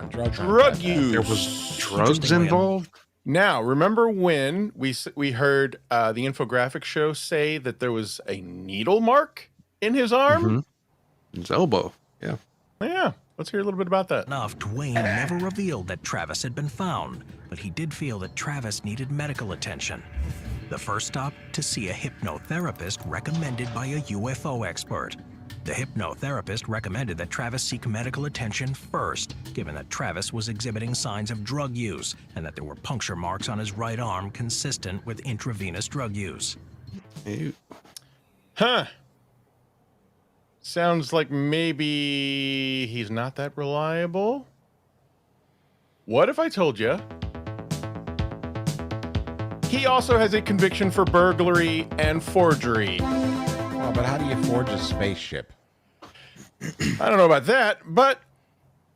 on. Drugs. Drug use. There was drugs involved? Now, remember when we heard the infographic show say that there was a needle mark in his arm? Mm-hmm. His elbow. Yeah. Yeah. Let's hear a little bit about that. Enough, Dwayne never revealed that Travis had been found, but he did feel that Travis needed medical attention. The first stop, to see a hypnotherapist recommended by a UFO expert. The hypnotherapist recommended that Travis seek medical attention first, given that Travis was exhibiting signs of drug use and that there were puncture marks on his right arm consistent with intravenous drug use. Ew. Huh. Sounds like maybe he's not that reliable. What if I told you he also has a conviction for burglary and forgery? Well, but how do you forge a spaceship? I don't know about that, but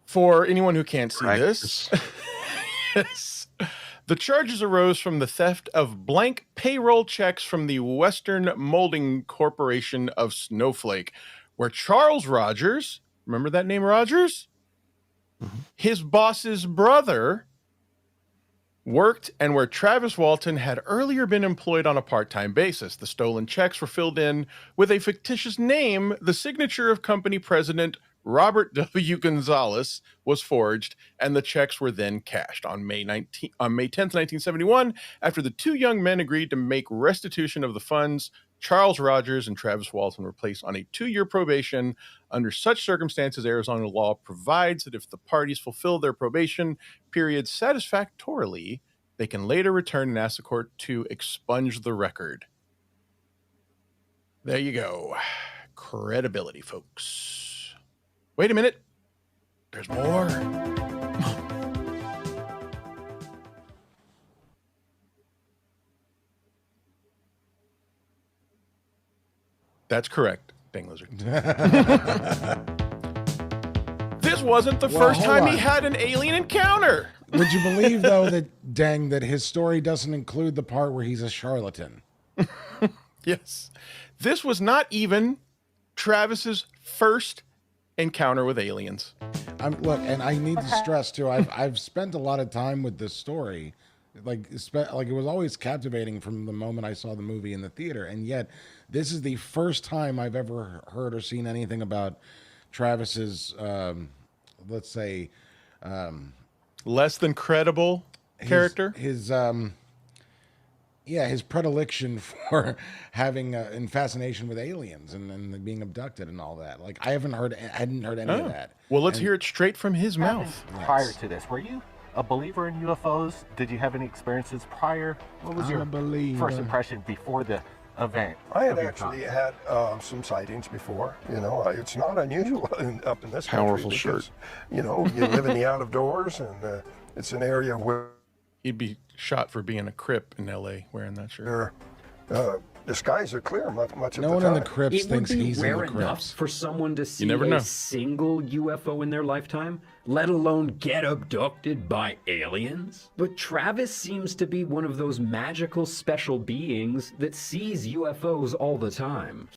for anyone who can't see this, yes, the charges arose from the theft of blank payroll checks from the Western Molding Corporation of Snowflake, where Charles Rogers, remember that name, Rogers? Mm-hmm. His boss's brother worked, and where Travis Walton had earlier been employed on a part-time basis. The stolen checks were filled in with a fictitious name. The signature of company president Robert W. Gonzalez was forged, and the checks were then cashed. On May 10th, 1971, after the two young men agreed to make restitution of the funds, Charles Rogers and Travis Walton were placed on a 2-year probation. Under such circumstances, Arizona law provides that if the parties fulfill their probation period satisfactorily, they can later return and ask the court to expunge the record. There you go. Credibility, folks. Wait a minute. There's more. That's correct, Dang Lizard. This wasn't the first time he had an alien encounter. Would you believe, though, that his story doesn't include the part where he's a charlatan? Yes. This was not even Travis's first encounter with aliens. Look, and I need to stress, too, I've spent a lot of time with this story. Like it was always captivating from the moment I saw the movie in the theater, and yet this is the first time I've ever heard or seen anything about Travis's, let's say, less than credible character. His predilection for having and fascination with aliens and being abducted and all that. Like I hadn't heard any of that. Well, let's hear it straight from his mouth. Prior to this, were you a believer in UFOs? Did you have any experiences prior? What was your first impression before the event? I had actually had some sightings before. You know, it's not unusual up in this powerful country shirt. You know, you live in the out of doors, and it's an area where He'd be shot for being a Crip in L.A. wearing that shirt. the skies are clear much of the time. No one in the Crips It would thinks be he's in rare the enough Crips. for someone to see never know. a single UFO in their lifetime, let alone get abducted by aliens. But Travis seems to be one of those magical special beings that sees UFOs all the time.